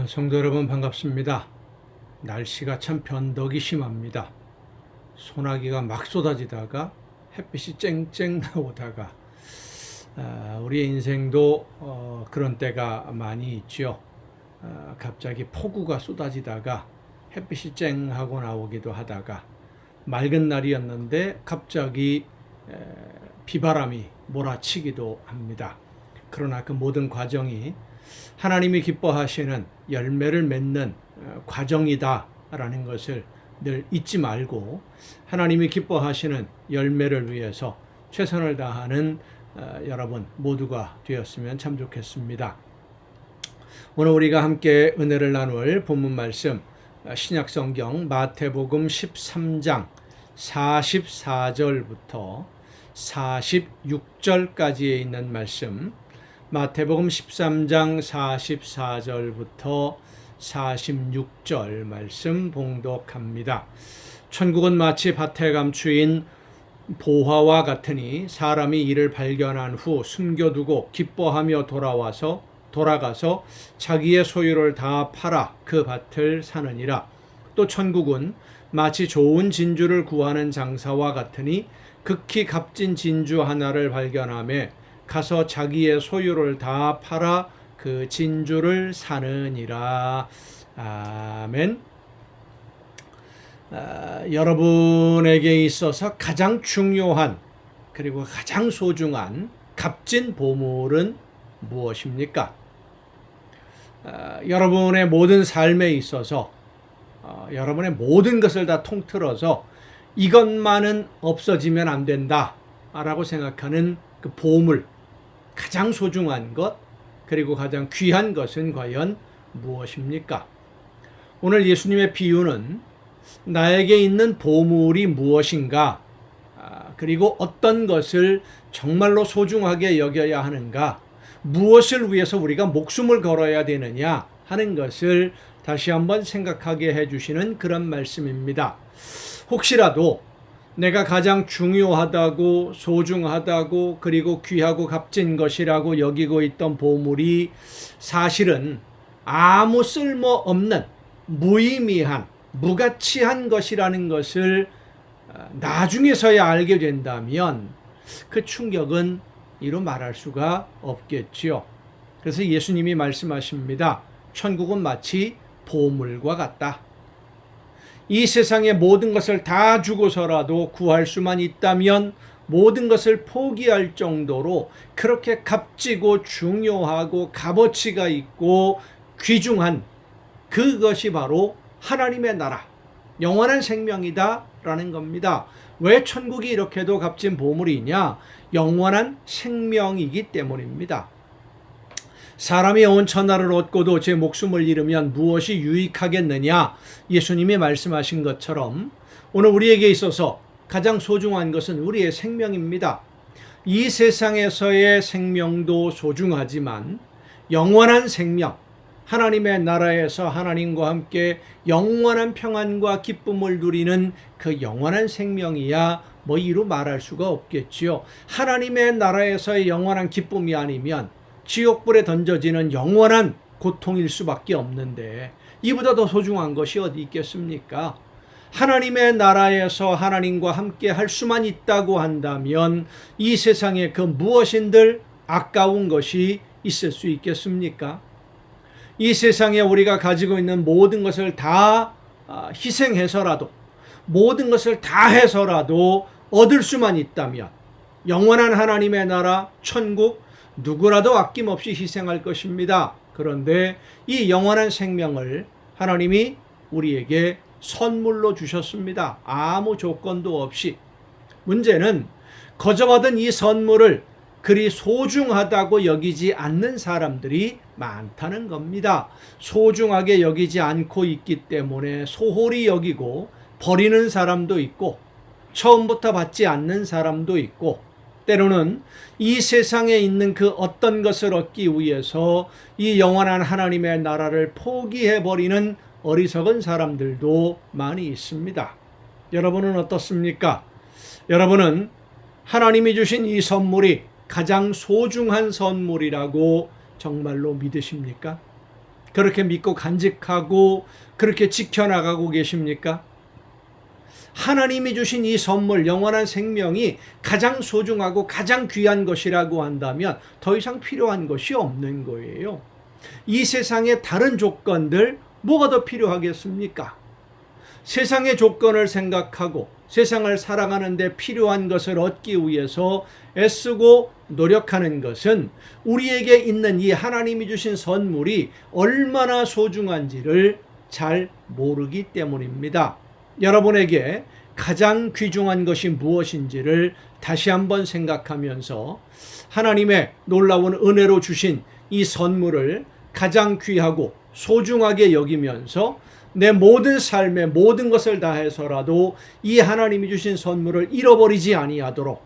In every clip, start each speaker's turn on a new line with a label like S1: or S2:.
S1: 성도 여러분 반갑습니다. 날씨가 참 변덕이 심합니다. 소나기가 막 쏟아지다가 햇빛이 쨍쨍 나오다가 우리의 인생도 그런 때가 많이 있죠. 갑자기 폭우가 쏟아지다가 햇빛이 쨍 하고 나오기도 하다가 맑은 날이었는데 갑자기 비바람이 몰아치기도 합니다. 그러나 그 모든 과정이 하나님이 기뻐하시는 열매를 맺는 과정이다라는 것을 늘 잊지 말고 하나님이 기뻐하시는 열매를 위해서 최선을 다하는 여러분 모두가 되었으면 참 좋겠습니다. 오늘 우리가 함께 은혜를 나눌 본문 말씀 신약성경 마태복음 13장 44절부터 46절까지에 있는 말씀, 마태복음 13장 44절부터 46절 말씀 봉독합니다. 천국은 마치 밭에 감추인 보화와 같으니 사람이 이를 발견한 후 숨겨두고 기뻐하며 돌아가서 자기의 소유를 다 팔아 그 밭을 사느니라. 또 천국은 마치 좋은 진주를 구하는 장사와 같으니 극히 값진 진주 하나를 발견하며 가서 자기의 소유를 다 팔아 그 진주를 사느니라. 아멘. 여러분에게 있어서 가장 중요한 그리고 가장 소중한 값진 보물은 무엇입니까? 여러분의 모든 삶에 있어서 여러분의 모든 것을 다 통틀어서 이것만은 없어지면 안 된다 라고 생각하는 그 보물, 가장 소중한 것, 그리고 가장 귀한 것은 과연 무엇입니까? 오늘 예수님의 비유는 나에게 있는 보물이 무엇인가, 그리고 어떤 것을 정말로 소중하게 여겨야 하는가, 무엇을 위해서 우리가 목숨을 걸어야 되느냐 하는 것을 다시 한번 생각하게 해주시는 그런 말씀입니다. 혹시라도 내가 가장 중요하다고 소중하다고 그리고 귀하고 값진 것이라고 여기고 있던 보물이 사실은 아무 쓸모없는 무의미한 무가치한 것이라는 것을 나중에서야 알게 된다면 그 충격은 이루 말할 수가 없겠지요. 그래서 예수님이 말씀하십니다. 천국은 마치 보물과 같다. 이 세상의 모든 것을 다 주고서라도 구할 수만 있다면 모든 것을 포기할 정도로 그렇게 값지고 중요하고 값어치가 있고 귀중한 그것이 바로 하나님의 나라, 영원한 생명이다라는 겁니다. 왜 천국이 이렇게도 값진 보물이냐? 영원한 생명이기 때문입니다. 사람이 온 천하를 얻고도 제 목숨을 잃으면 무엇이 유익하겠느냐? 예수님이 말씀하신 것처럼 오늘 우리에게 있어서 가장 소중한 것은 우리의 생명입니다. 이 세상에서의 생명도 소중하지만 영원한 생명, 하나님의 나라에서 하나님과 함께 영원한 평안과 기쁨을 누리는 그 영원한 생명이야 뭐 이루 말할 수가 없겠지요. 하나님의 나라에서의 영원한 기쁨이 아니면 지옥불에 던져지는 영원한 고통일 수밖에 없는데 이보다 더 소중한 것이 어디 있겠습니까? 하나님의 나라에서 하나님과 함께 할 수만 있다고 한다면 이 세상에 그 무엇인들 아까운 것이 있을 수 있겠습니까? 이 세상에 우리가 가지고 있는 모든 것을 다 희생해서라도 모든 것을 다 해서라도 얻을 수만 있다면 영원한 하나님의 나라 천국 누구라도 아낌없이 희생할 것입니다. 그런데 이 영원한 생명을 하나님이 우리에게 선물로 주셨습니다. 아무 조건도 없이. 문제는 거저받은 이 선물을 그리 소중하다고 여기지 않는 사람들이 많다는 겁니다. 소중하게 여기지 않고 있기 때문에 소홀히 여기고 버리는 사람도 있고 처음부터 받지 않는 사람도 있고 때로는 이 세상에 있는 그 어떤 것을 얻기 위해서 이 영원한 하나님의 나라를 포기해버리는 어리석은 사람들도 많이 있습니다. 여러분은 어떻습니까? 여러분은 하나님이 주신 이 선물이 가장 소중한 선물이라고 정말로 믿으십니까? 그렇게 믿고 간직하고 그렇게 지켜나가고 계십니까? 하나님이 주신 이 선물, 영원한 생명이 가장 소중하고 가장 귀한 것이라고 한다면 더 이상 필요한 것이 없는 거예요. 이 세상의 다른 조건들 뭐가 더 필요하겠습니까? 세상의 조건을 생각하고 세상을 살아가는 데 필요한 것을 얻기 위해서 애쓰고 노력하는 것은 우리에게 있는 이 하나님이 주신 선물이 얼마나 소중한지를 잘 모르기 때문입니다. 여러분에게 가장 귀중한 것이 무엇인지를 다시 한번 생각하면서 하나님의 놀라운 은혜로 주신 이 선물을 가장 귀하고 소중하게 여기면서 내 모든 삶의 모든 것을 다해서라도 이 하나님이 주신 선물을 잃어버리지 아니하도록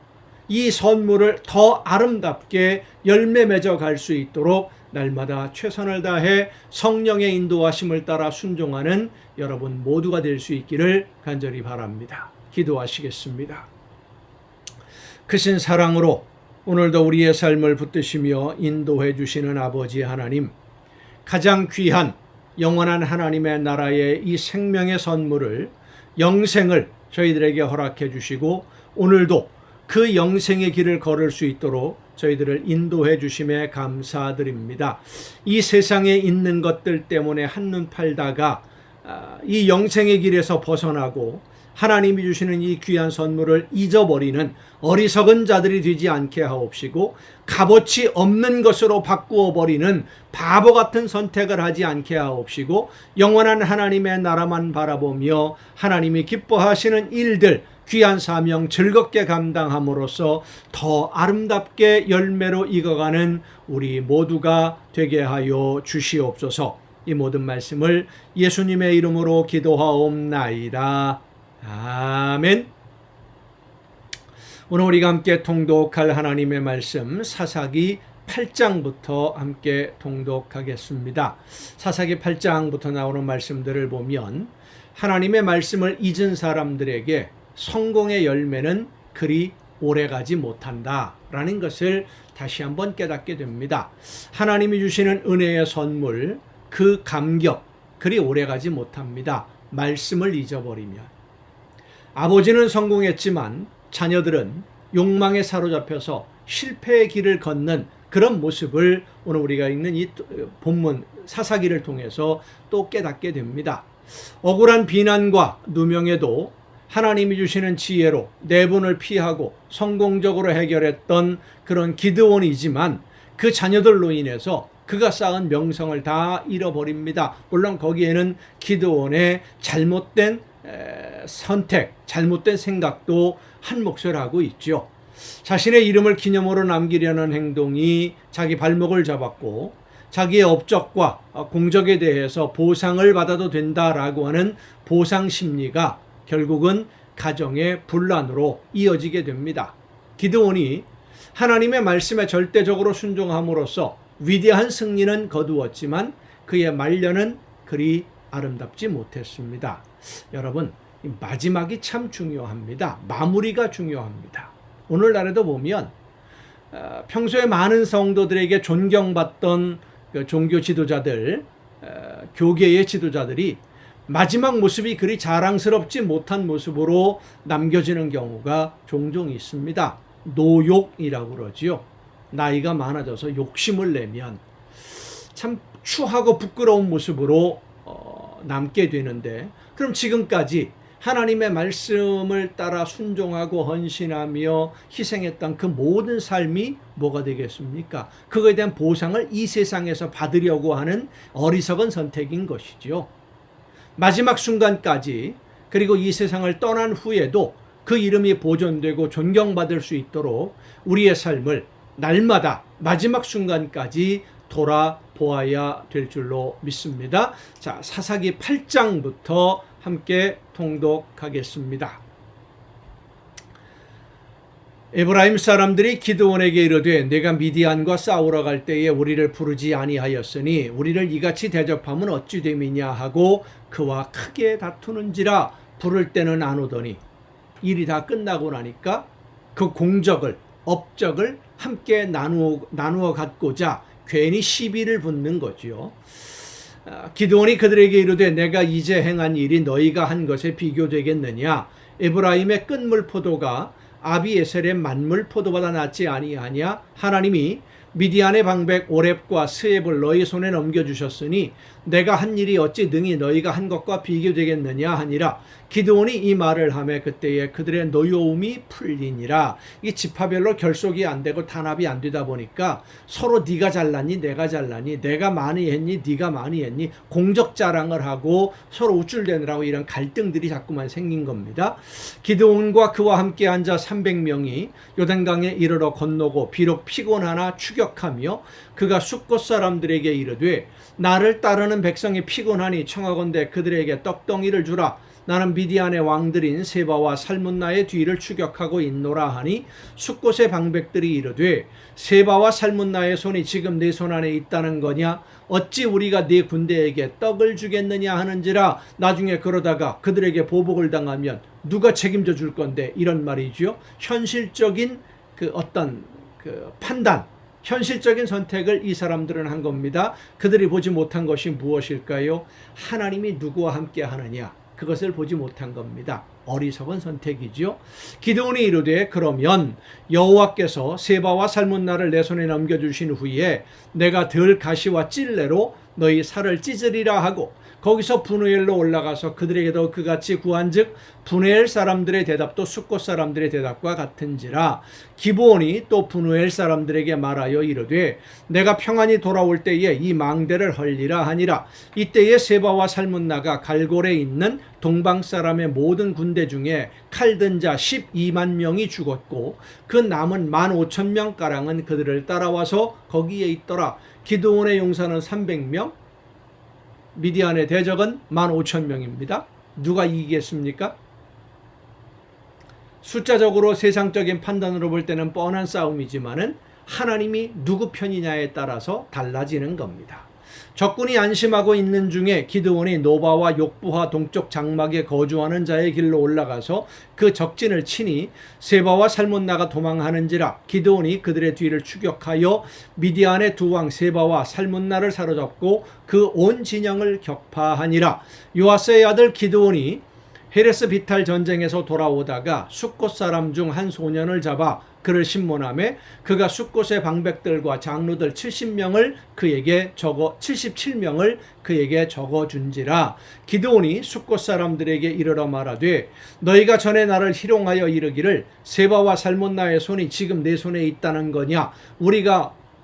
S1: 이 선물을 더 아름답게 열매 맺어 갈 수 있도록 날마다 최선을 다해 성령의 인도하심을 따라 순종하는 여러분 모두가 될 수 있기를 간절히 바랍니다. 기도하시겠습니다. 크신 사랑으로 오늘도 우리의 삶을 붙드시며 인도해 주시는 아버지 하나님, 가장 귀한 영원한 하나님의 나라의 이 생명의 선물을, 영생을 저희들에게 허락해 주시고 오늘도 그 영생의 길을 걸을 수 있도록 저희들을 인도해 주심에 감사드립니다. 이 세상에 있는 것들 때문에 한눈 팔다가 이 영생의 길에서 벗어나고 하나님이 주시는 이 귀한 선물을 잊어버리는 어리석은 자들이 되지 않게 하옵시고, 값어치 없는 것으로 바꾸어 버리는 바보 같은 선택을 하지 않게 하옵시고, 영원한 하나님의 나라만 바라보며 하나님이 기뻐하시는 일들, 귀한 사명 즐겁게 감당함으로써 더 아름답게 열매로 익어가는 우리 모두가 되게 하여 주시옵소서. 이 모든 말씀을 예수님의 이름으로 기도하옵나이다. 아멘. 오늘 우리가 함께 통독할 하나님의 말씀 사사기 8장부터 함께 통독하겠습니다. 사사기 8장부터 나오는 말씀들을 보면 하나님의 말씀을 잊은 사람들에게 성공의 열매는 그리 오래가지 못한다라는 것을 다시 한번 깨닫게 됩니다. 하나님이 주시는 은혜의 선물, 그 감격 그리 오래가지 못합니다. 말씀을 잊어버리면. 아버지는 성공했지만 자녀들은 욕망에 사로잡혀서 실패의 길을 걷는 그런 모습을 오늘 우리가 읽는 이 본문 사사기를 통해서 또 깨닫게 됩니다. 억울한 비난과 누명에도 하나님이 주시는 지혜로 내분을 피하고 성공적으로 해결했던 그런 기드온이지만 그 자녀들로 인해서 그가 쌓은 명성을 다 잃어버립니다. 물론 거기에는 기드온의 잘못된 선택, 잘못된 생각도 한 몫을 하고 있죠. 자신의 이름을 기념으로 남기려는 행동이 자기 발목을 잡았고, 자기의 업적과 공적에 대해서 보상을 받아도 된다라고 하는 보상 심리가 결국은 가정의 분란으로 이어지게 됩니다. 기드온이 하나님의 말씀에 절대적으로 순종함으로써 위대한 승리는 거두었지만 그의 말년은 그리 아름답지 못했습니다. 여러분, 마지막이 참 중요합니다. 마무리가 중요합니다. 오늘날에도 보면 평소에 많은 성도들에게 존경받던 종교 지도자들, 교계의 지도자들이 마지막 모습이 그리 자랑스럽지 못한 모습으로 남겨지는 경우가 종종 있습니다. 노욕이라고 그러지요. 나이가 많아져서 욕심을 내면 참 추하고 부끄러운 모습으로 남게 되는데, 그럼 지금까지 하나님의 말씀을 따라 순종하고 헌신하며 희생했던 그 모든 삶이 뭐가 되겠습니까? 그거에 대한 보상을 이 세상에서 받으려고 하는 어리석은 선택인 것이죠. 마지막 순간까지, 그리고 이 세상을 떠난 후에도 그 이름이 보존되고 존경받을 수 있도록 우리의 삶을 날마다 마지막 순간까지 돌아보아야 될 줄로 믿습니다. 자, 사사기 8장부터 함께 통독하겠습니다. 에브라임 사람들이 기드온에게 이르되 내가 미디안과 싸우러 갈 때에 우리를 부르지 아니하였으니 우리를 이같이 대접하면 어찌 됨이냐 하고 그와 크게 다투는지라. 부를 때는 안 오더니 일이 다 끝나고 나니까 그 공적을, 업적을 함께 나누어 갖고자 괜히 시비를 붙는 거지요. 기드온이 그들에게 이르되 내가 이제 행한 일이 너희가 한 것에 비교되겠느냐. 에브라임의 끝물 포도가 아비에셀의 만물 포도보다 낫지 아니하냐. 하나님이 미디안의 방백 오렙과 스앱을 너희 손에 넘겨주셨으니 내가 한 일이 어찌 능히 너희가 한 것과 비교되겠느냐 하니라. 기드온이 이 말을 하매 그때에 그들의 노여움이 풀리니라. 이 지파별로 결속이 안 되고 단합이 안 되다 보니까 서로 네가 잘났니 내가 잘났니, 내가 많이 했니 네가 많이 했니, 공적 자랑을 하고 서로 우쭐대느라고 이런 갈등들이 자꾸만 생긴 겁니다. 기드온과 그와 함께 앉아 300명이 요단강에 이르러 건너고 비록 피곤하나 추격하며 그가 숫곳 사람들에게 이르되 나를 따르는 백성이 피곤하니 청하건대 그들에게 떡덩이를 주라. 나는 미디안의 왕들인 세바와 살문나의 뒤를 추격하고 있노라 하니 숫곳의 방백들이 이르되 세바와 살문나의 손이 지금 내 손 안에 있다는 거냐. 어찌 우리가 네 군대에게 떡을 주겠느냐 하는지라. 나중에 그러다가 그들에게 보복을 당하면 누가 책임져 줄 건데, 이런 말이죠. 현실적인 어떤 판단, 현실적인 선택을 이 사람들은 한 겁니다. 그들이 보지 못한 것이 무엇일까요? 하나님이 누구와 함께 하느냐, 그것을 보지 못한 겁니다. 어리석은 선택이죠. 기드온이 이르되 그러면 여호와께서 세바와 살문나를 내 손에 넘겨주신 후에 내가 들 가시와 찔레로 너희 살을 찢으리라 하고 거기서 분우엘로 올라가서 그들에게도 그같이 구한즉 분우엘 사람들의 대답도 숫곳 사람들의 대답과 같은지라. 기브온이 또 분우엘 사람들에게 말하여 이르되 내가 평안히 돌아올 때에 이 망대를 헐리라 하니라. 이때에 세바와 살문나가 갈골에 있는 동방 사람의 모든 군대 중에 칼든 자 12만 명이 죽었고 그 남은 15,000명가량은 그들을 따라와서 거기에 있더라. 기드온의 용사는 300명, 미디안의 대적은 15,000명입니다. 누가 이기겠습니까? 숫자적으로 세상적인 판단으로 볼 때는 뻔한 싸움이지만은 하나님이 누구 편이냐에 따라서 달라지는 겁니다. 적군이 안심하고 있는 중에 기드온이 노바와 욕부하 동쪽 장막에 거주하는 자의 길로 올라가서 그 적진을 치니 세바와 살문나가 도망하는지라. 기드온이 그들의 뒤를 추격하여 미디안의 두 왕 세바와 살문나를 사로잡고 그 온 진영을 격파하니라. 요아스의 아들 기드온이 헤레스 비탈 전쟁에서 돌아오다가 숫곳 사람 중 한 소년을 잡아 그를 신문하매 그가 숫곳의 방백들과 장로들 77명을 그에게 적어준지라. 기드온이 숫곳 사람들에게 이르러 말하되 너희가 전에 나를 희롱하여 이르기를 세바와 살문나의 손이 지금 내 손에 있다는 거냐.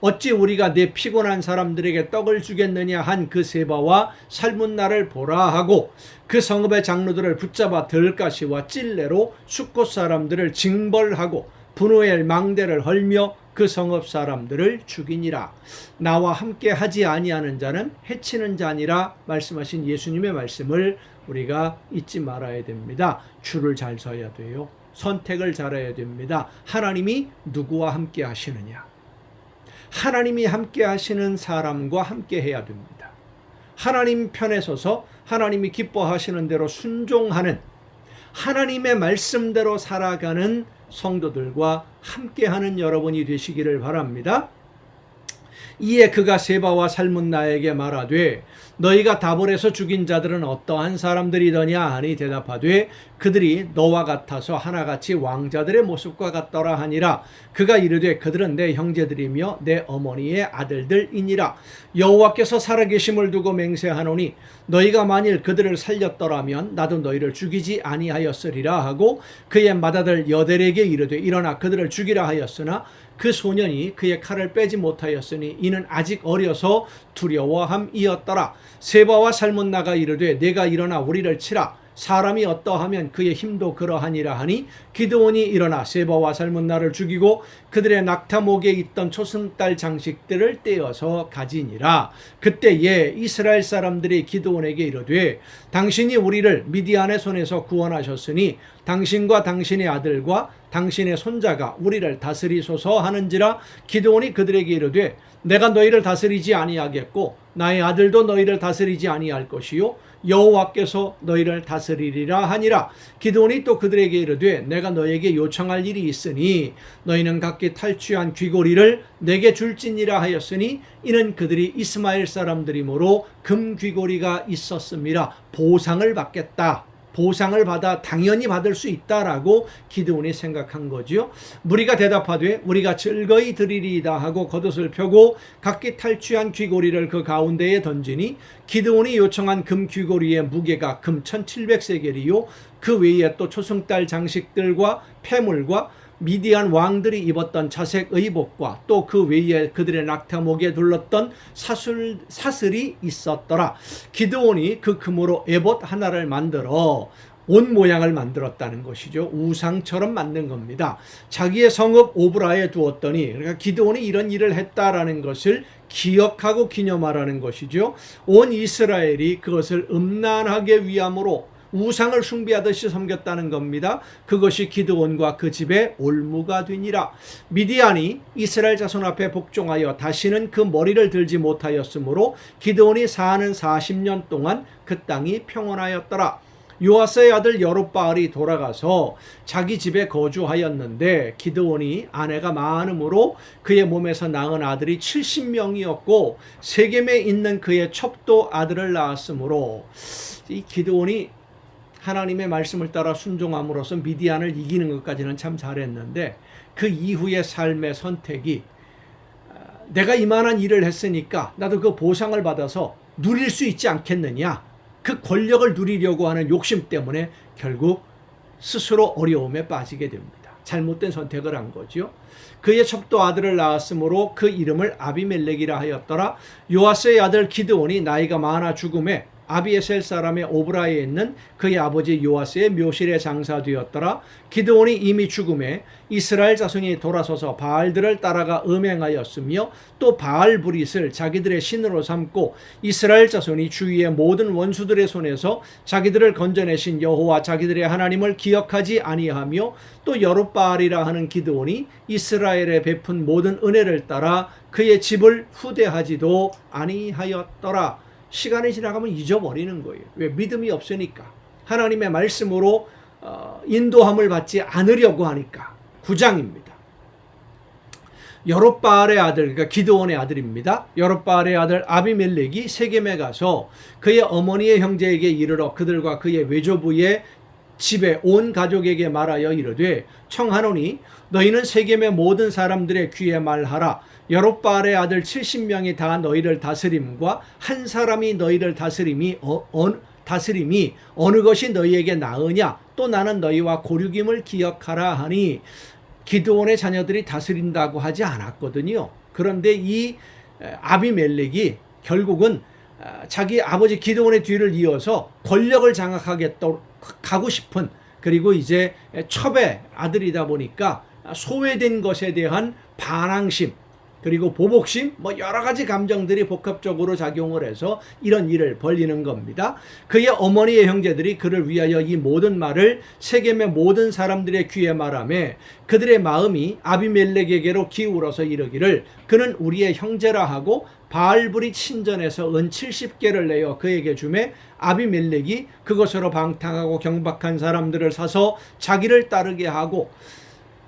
S1: 어찌 우리가 내 피곤한 사람들에게 떡을 주겠느냐 한 그 세바와 살문나를 보라 하고 그 성읍의 장로들을 붙잡아 들가시와 찔레로 숫곳 사람들을 징벌하고 분우엘 망대를 헐며 그 성읍 사람들을 죽이니라. 나와 함께 하지 아니하는 자는 해치는 자니라 말씀하신 예수님의 말씀을 우리가 잊지 말아야 됩니다. 줄을 잘 서야 돼요. 선택을 잘해야 됩니다. 하나님이 누구와 함께 하시느냐. 하나님이 함께 하시는 사람과 함께 해야 됩니다. 하나님 편에 서서 하나님이 기뻐하시는 대로 순종하는, 하나님의 말씀대로 살아가는 성도들과 함께하는 여러분이 되시기를 바랍니다. 이에 그가 세바와 살문나에게 말하되 너희가 다볼에서 죽인 자들은 어떠한 사람들이더냐 하니 대답하되 그들이 너와 같아서 하나같이 왕자들의 모습과 같더라 하니라. 그가 이르되 그들은 내 형제들이며 내 어머니의 아들들이니라. 여호와께서 살아계심을 두고 맹세하노니 너희가 만일 그들을 살렸더라면 나도 너희를 죽이지 아니하였으리라 하고 그의 맏아들 여델에게 이르되 일어나 그들을 죽이라 하였으나 그 소년이 그의 칼을 빼지 못하였으니 이는 아직 어려서 두려워함이었더라. 세바와 살문나가 이르되 내가 일어나 우리를 치라. 사람이 어떠하면 그의 힘도 그러하니라 하니 기드온이 일어나 세바와 살문나를 죽이고 그들의 낙타목에 있던 초승달 장식들을 떼어서 가지니라. 그때에 이스라엘 사람들이 기드온에게 이르되 당신이 우리를 미디안의 손에서 구원하셨으니 당신과 당신의 아들과 당신의 손자가 우리를 다스리소서 하는지라. 기드온이 그들에게 이르되 내가 너희를 다스리지 아니하겠고 나의 아들도 너희를 다스리지 아니할 것이요 여호와께서 너희를 다스리리라 하니라. 기드온이 또 그들에게 이르되 내가 너에게 요청할 일이 있으니 너희는 각기 탈취한 귀고리를 내게 줄지니라 하였으니 이는 그들이 이스마엘 사람들이므로 금 귀고리가 있었음이라. 보상을 받겠다. 보상을 받아 당연히 받을 수 있다라고 기드온이 생각한 거지요. 무리가 대답하되 우리가 즐거이 드리리이다 하고 겉옷을 펴고 각기 탈취한 귀고리를 그 가운데에 던지니 기드온이 요청한 금 귀고리의 무게가 금 1700세겔이요 그 외에 또 초승달 장식들과 폐물과 미디안 왕들이 입었던 자색 의복과 또 그 외에 그들의 낙타목에 둘렀던 사슬이 있었더라. 기드온이 그 금으로 에봇 하나를 만들어 옷 모양을 만들었다는 것이죠. 우상처럼 만든 겁니다. 자기의 성읍 오브라에 두었더니, 그러니까 기드온이 이런 일을 했다라는 것을 기억하고 기념하라는 것이죠. 온 이스라엘이 그것을 음란하게 위함으로 우상을 숭배하듯이 섬겼다는 겁니다. 그것이 기드온과 그 집의 올무가 되니라. 미디안이 이스라엘 자손 앞에 복종하여 다시는 그 머리를 들지 못하였으므로 기드온이 사는 40년 동안 그 땅이 평온하였더라. 요아스의 아들 여룹바알이 돌아가서 자기 집에 거주하였는데 기드온이 아내가 많음으로 그의 몸에서 낳은 아들이 70명이었고 세겜에 있는 그의 첩도 아들을 낳았으므로 이 기드온이 하나님의 말씀을 따라 순종함으로써 미디안을 이기는 것까지는 참 잘했는데 그 이후의 삶의 선택이 내가 이만한 일을 했으니까 나도 그 보상을 받아서 누릴 수 있지 않겠느냐, 그 권력을 누리려고 하는 욕심 때문에 결국 스스로 어려움에 빠지게 됩니다. 잘못된 선택을 한 거죠. 그의 첩도 아들을 낳았으므로 그 이름을 아비멜렉이라 하였더라. 요아스의 아들 기드온이 나이가 많아 죽음에 아비에셀 사람의 오브라에 있는 그의 아버지 요아스의 묘실에 장사되었더라. 기드온이 이미 죽음에 이스라엘 자손이 돌아서서 바알들을 따라가 음행하였으며 또 바알브릿을 자기들의 신으로 삼고 이스라엘 자손이 주위의 모든 원수들의 손에서 자기들을 건져내신 여호와 자기들의 하나님을 기억하지 아니하며 또 여룹바알이라 하는 기드온이 이스라엘에 베푼 모든 은혜를 따라 그의 집을 후대하지도 아니하였더라. 시간이 지나가면 잊어버리는 거예요. 왜? 믿음이 없으니까. 하나님의 말씀으로 인도함을 받지 않으려고 하니까. 9장입니다. 여룹바알의 아들, 그러니까 기드온의 아들입니다. 여룹바알의 아들 아비멜렉이 세겜에 가서 그의 어머니의 형제에게 이르러 그들과 그의 외조부의 집에 온 가족에게 말하여 이르되 청하노니 너희는 세겜의 모든 사람들의 귀에 말하라. 여룹바알의 아들 70명이 다 너희를 다스림과 한 사람이 너희를 다스림이 어느 것이 너희에게 나으냐, 또 나는 너희와 고륙임을 기억하라 하니 기드온의 자녀들이 다스린다고 하지 않았거든요. 그런데 이 아비멜렉이 결국은 자기 아버지 기드온의 뒤를 이어서 권력을 장악하겠다고 가고 싶은, 그리고 이제 첩의 아들이다 보니까 소외된 것에 대한 반항심 그리고 보복심, 여러 가지 감정들이 복합적으로 작용을 해서 이런 일을 벌이는 겁니다. 그의 어머니의 형제들이 그를 위하여 이 모든 말을 세겜의 모든 사람들의 귀에 말하며 그들의 마음이 아비멜렉에게로 기울어서 이르기를 그는 우리의 형제라 하고 바알브릿 신전에서 은 70개를 내어 그에게 주매 아비멜렉이 그것으로 방탕하고 경박한 사람들을 사서 자기를 따르게 하고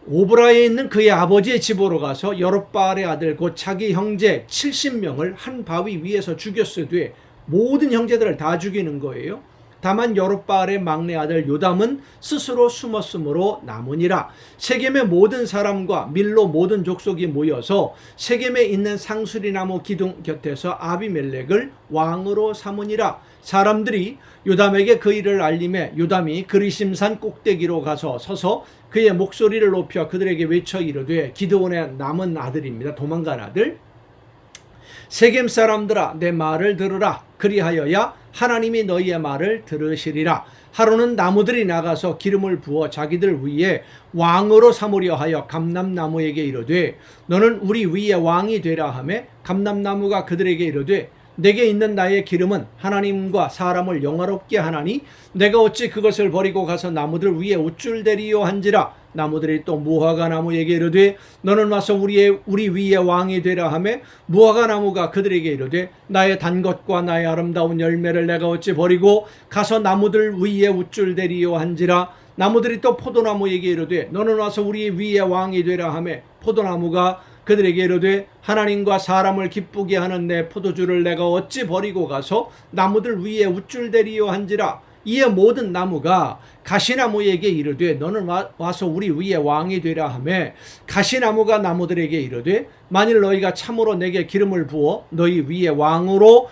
S1: 오브라에 있는 그의 아버지의 집으로 가서 여룹바알의 아들 곧 자기 형제 70명을 한 바위 위에서 죽였으되 모든 형제들을 다 죽이는 거예요. 다만 여룹바알의 막내 아들 요담은 스스로 숨었으므로 남으니라. 세겜의 모든 사람과 밀로 모든 족속이 모여서 세겜에 있는 상수리나무 기둥 곁에서 아비멜렉을 왕으로 삼으니라. 사람들이 요담에게 그 일을 알림해 요담이 그리심산 꼭대기로 가서 서서 그의 목소리를 높여 그들에게 외쳐 이르되 기드온의 남은 아들입니다. 도망간 아들. 세겜 사람들아 내 말을 들으라. 그리하여야 하나님이 너희의 말을 들으시리라. 하루는 나무들이 나가서 기름을 부어 자기들 위에 왕으로 삼으려 하여 감람나무에게 이르되 너는 우리 위에 왕이 되라 하매 감람나무가 그들에게 이르되 내게 있는 나의 기름은 하나님과 사람을 영화롭게 하나니 내가 어찌 그것을 버리고 가서 나무들 위에 우쭐대리요 한지라. 나무들이 또 무화과 나무에게 이르되 너는 와서 우리 위에 왕이 되라 하매 무화과 나무가 그들에게 이르되 나의 단 것과 나의 아름다운 열매를 내가 어찌 버리고 가서 나무들 위에 우쭐대리요 한지라. 나무들이 또 포도나무에게 이르되 너는 와서 우리 위에 왕이 되라 하매 포도나무가 그들에게 이르되 하나님과 사람을 기쁘게 하는 내 포도주를 내가 어찌 버리고 가서 나무들 위에 우쭐대리요 한지라. 이에 모든 나무가 가시나무에게 이르되 너는 와서 우리 위에 왕이 되라 하매 가시나무가 나무들에게 이르되 만일 너희가 참으로 내게 기름을 부어 너희 위에 왕으로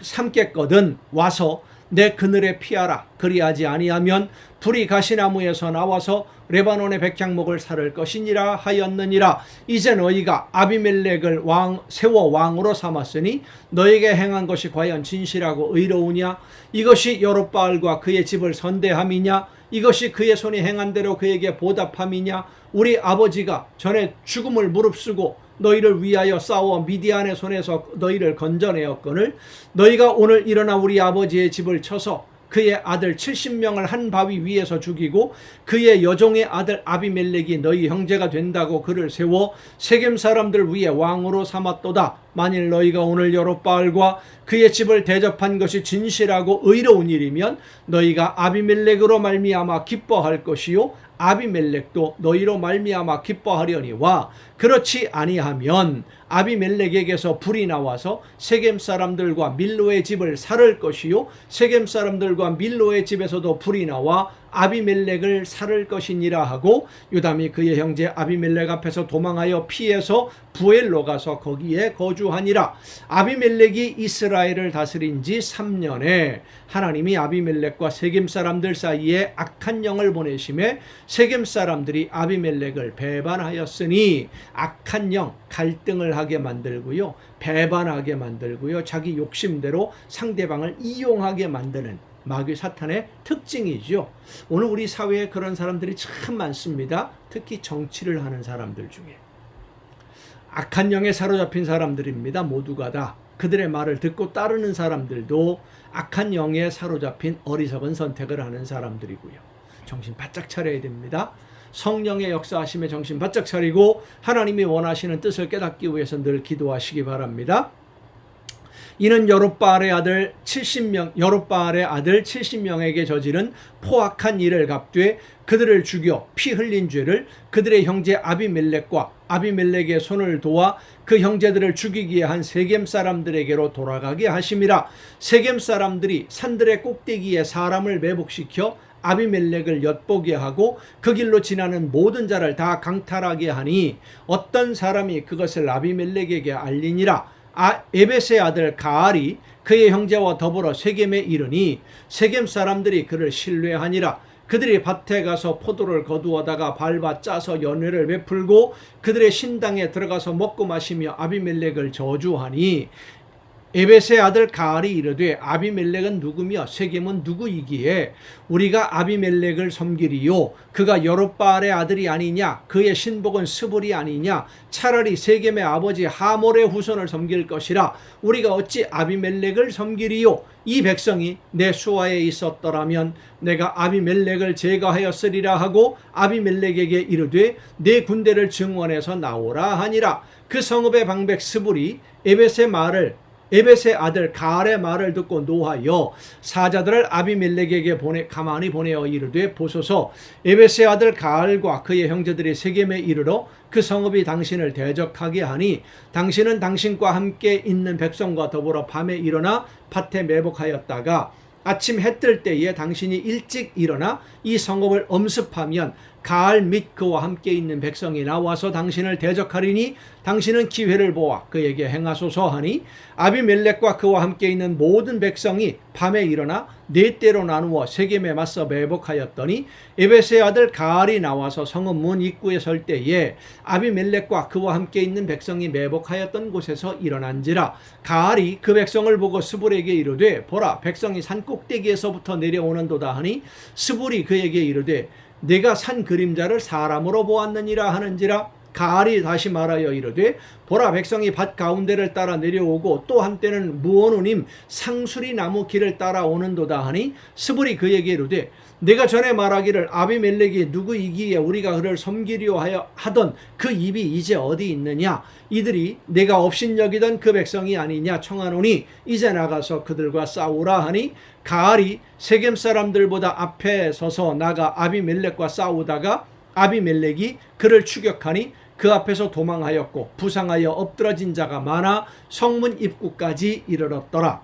S1: 삼겠거든 와서 내 그늘에 피하라. 그리하지 아니하면 불이 가시나무에서 나와서 레바논의 백향목을 살을 것이니라 하였느니라. 이제 너희가 아비멜렉을 세워 왕으로 삼았으니 너에게 행한 것이 과연 진실하고 의로우냐? 이것이 여롯바알과 그의 집을 선대함이냐? 이것이 그의 손이 행한 대로 그에게 보답함이냐? 우리 아버지가 전에 죽음을 무릅쓰고 너희를 위하여 싸워 미디안의 손에서 너희를 건져내었거늘 너희가 오늘 일어나 우리 아버지의 집을 쳐서 그의 아들 70명을 한 바위 위에서 죽이고 그의 여종의 아들 아비멜렉이 너희 형제가 된다고 그를 세워 세겜 사람들 위에 왕으로 삼았도다. 만일 너희가 오늘 여롯바알과 그의 집을 대접한 것이 진실하고 의로운 일이면 너희가 아비멜렉으로 말미암아 기뻐할 것이요 아비멜렉도 너희로 말미암아 기뻐하려니와 그렇지 아니하면 아비멜렉에게서 불이 나와서 세겜 사람들과 밀로의 집을 살을 것이요 세겜 사람들과 밀로의 집에서도 불이 나와 아비멜렉을 살을 것이니라 하고 요담이 그의 형제 아비멜렉 앞에서 도망하여 피해서 부엘로 가서 거기에 거주하니라. 아비멜렉이 이스라엘을 다스린 지 3년에 하나님이 아비멜렉과 세겜 사람들 사이에 악한 영을 보내심에 세겜 사람들이 아비멜렉을 배반하였으니 악한 영, 갈등을 하게 만들고요 배반하게 만들고요 자기 욕심대로 상대방을 이용하게 만드는 마귀 사탄의 특징이죠. 오늘 우리 사회에 그런 사람들이 참 많습니다. 특히 정치를 하는 사람들 중에 악한 영에 사로잡힌 사람들입니다. 모두가 다 그들의 말을 듣고 따르는 사람들도 악한 영에 사로잡힌 어리석은 선택을 하는 사람들이고요. 정신 바짝 차려야 됩니다. 성령의 역사하심에 정신 바짝 차리고 하나님이 원하시는 뜻을 깨닫기 위해서 늘 기도하시기 바랍니다. 이는 여롯바알의 아들 70명에게 저지른 포악한 일을 갚되 그들을 죽여 피 흘린 죄를 그들의 형제 아비멜렉과 아비멜렉의 손을 도와 그 형제들을 죽이기에 한 세겜 사람들에게로 돌아가게 하심이라. 세겜 사람들이 산들의 꼭대기에 사람을 매복시켜 아비멜렉을 엿보게 하고 그 길로 지나는 모든 자를 다 강탈하게 하니 어떤 사람이 그것을 아비멜렉에게 알리니라. 에벳의 아들 가알이 그의 형제와 더불어 세겜에 이르니 세겜 사람들이 그를 신뢰하니라. 그들이 밭에 가서 포도를 거두어다가 밟아 짜서 연회를 베풀고 그들의 신당에 들어가서 먹고 마시며 아비멜렉을 저주하니 에벳의 아들 가알이 이르되 아비멜렉은 누구며 세겜은 누구이기에 우리가 아비멜렉을 섬기리요 그가 여롯바알의 아들이 아니냐 그의 신복은 스불이 아니냐 차라리 세겜의 아버지 하몰의 후손을 섬길 것이라. 우리가 어찌 아비멜렉을 섬기리요 이 백성이 내 수하에 있었더라면 내가 아비멜렉을 제거하였으리라 하고 아비멜렉에게 이르되 내 군대를 증원해서 나오라 하니라. 그 성읍의 방백 스불이 에벳의 아들 가알의 말을 듣고 노하여 사자들을 아비멜렉에게 가만히 보내어 이르되 보소서 에벳의 아들 가알과 그의 형제들이 세겜에 이르러 그 성읍이 당신을 대적하게 하니 당신은 당신과 함께 있는 백성과 더불어 밤에 일어나 밭에 매복하였다가 아침 해 뜰 때에 당신이 일찍 일어나 이 성읍을 엄습하면 가알 및 그와 함께 있는 백성이 나와서 당신을 대적하리니 당신은 기회를 보아 그에게 행하소서 하니 아비멜렉과 그와 함께 있는 모든 백성이 밤에 일어나 네 때로 나누어 세겜에 맞서 매복하였더니 에벳의 아들 가알이 나와서 성읍 문 입구에 설 때에 아비멜렉과 그와 함께 있는 백성이 매복하였던 곳에서 일어난지라. 가알이 그 백성을 보고 스불에게 이르되 보라 백성이 산 꼭대기에서부터 내려오는도다 하니 스불이 그에게 이르되 내가 산 그림자를 사람으로 보았느니라 하는지라. 가알이 다시 말하여 이르되 보라 백성이 밭 가운데를 따라 내려오고 또 한때는 무오누님 상수리 나무 길을 따라 오는도다 하니 스불이 그에게 이르되 내가 전에 말하기를 아비멜렉이 누구이기에 우리가 그를 섬기려 하던 그 입이 이제 어디 있느냐 이들이 내가 업신여기던 그 백성이 아니냐 청하노니 이제 나가서 그들과 싸우라 하니 가알이 세겜 사람들보다 앞에 서서 나가 아비멜렉과 싸우다가 아비멜렉이 그를 추격하니 그 앞에서 도망하였고 부상하여 엎드러진 자가 많아 성문 입구까지 이르렀더라.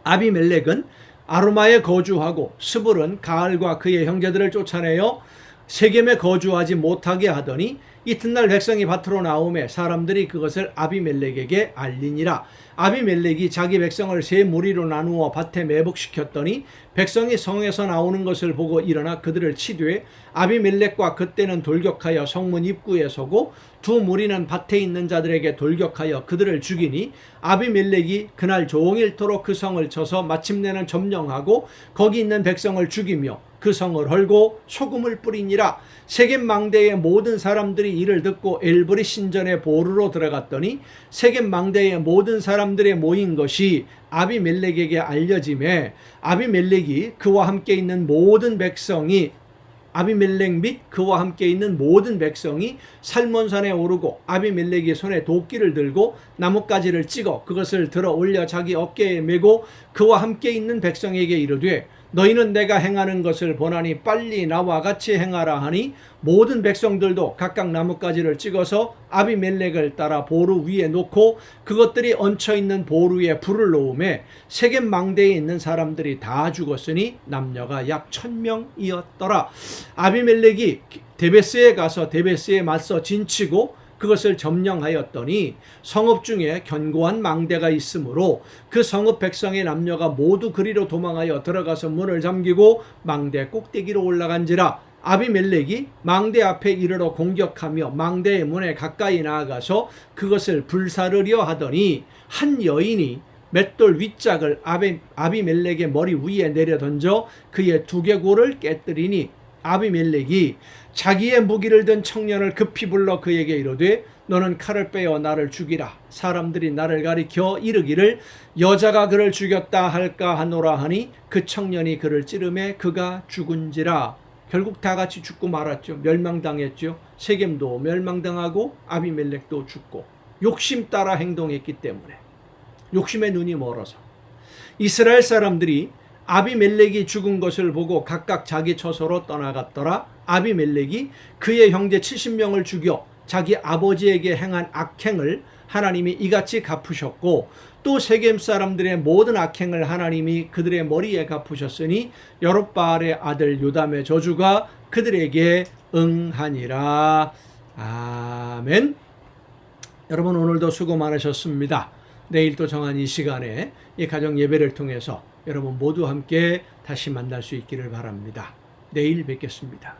S1: 아비멜렉은 아루마에 거주하고 스불은 가알과 그의 형제들을 쫓아내어 세겜에 거주하지 못하게 하더니 이튿날 백성이 밭으로 나오매 사람들이 그것을 아비멜렉에게 알리니라. 아비멜렉이 자기 백성을 세 무리로 나누어 밭에 매복시켰더니 백성이 성에서 나오는 것을 보고 일어나 그들을 치되 아비멜렉과 그때는 돌격하여 성문 입구에 서고 두 무리는 밭에 있는 자들에게 돌격하여 그들을 죽이니 아비멜렉이 그날 종일토록 그 성을 쳐서 마침내는 점령하고 거기 있는 백성을 죽이며 그 성을 헐고 소금을 뿌리니라. 세겜 망대의 모든 사람들이 이를 듣고 엘브리 신전의 보루로 들어갔더니 세겜 망대의 모든 사람들의 모인 것이 아비멜렉에게 알려지매 아비멜렉이 그와 함께 있는 모든 백성이 아비멜렉 및 그와 함께 있는 모든 백성이 살몬산에 오르고 아비멜렉이 손에 도끼를 들고 나뭇가지를 찍어 그것을 들어 올려 자기 어깨에 메고 그와 함께 있는 백성에게 이르되 너희는 내가 행하는 것을 보나니 빨리 나와 같이 행하라 하니 모든 백성들도 각각 나뭇가지를 찍어서 아비멜렉을 따라 보루 위에 놓고 그것들이 얹혀있는 보루에 불을 놓음에 세겜 망대에 있는 사람들이 다 죽었으니 남녀가 약 1000명이었더라. 아비멜렉이 데베스에 가서 데베스에 맞서 진치고 그것을 점령하였더니 성읍 중에 견고한 망대가 있으므로 그 성읍 백성의 남녀가 모두 그리로 도망하여 들어가서 문을 잠기고 망대 꼭대기로 올라간지라. 아비멜렉이 망대 앞에 이르러 공격하며 망대의 문에 가까이 나아가서 그것을 불사르려 하더니 한 여인이 맷돌 윗짝을 아비멜렉의 머리 위에 내려 던져 그의 두개골을 깨뜨리니 아비멜렉이 자기의 무기를 든 청년을 급히 불러 그에게 이르되 너는 칼을 빼어 나를 죽이라. 사람들이 나를 가리켜 이르기를 여자가 그를 죽였다 할까 하노라 하니 그 청년이 그를 찌르매 그가 죽은지라. 결국 다 같이 죽고 말았죠. 멸망당했죠. 세겜도 멸망당하고 아비멜렉도 죽고 욕심 따라 행동했기 때문에 욕심의 눈이 멀어서 이스라엘 사람들이 아비멜렉이 죽은 것을 보고 각각 자기 처소로 떠나갔더라. 아비멜렉이 그의 형제 70명을 죽여 자기 아버지에게 행한 악행을 하나님이 이같이 갚으셨고 또 세겜 사람들의 모든 악행을 하나님이 그들의 머리에 갚으셨으니 여롯바알의 아들 요담의 저주가 그들에게 응하니라. 아멘. 여러분 오늘도 수고 많으셨습니다. 내일 또 정한 이 시간에 이 가정 예배를 통해서 여러분 모두 함께 다시 만날 수 있기를 바랍니다. 내일 뵙겠습니다.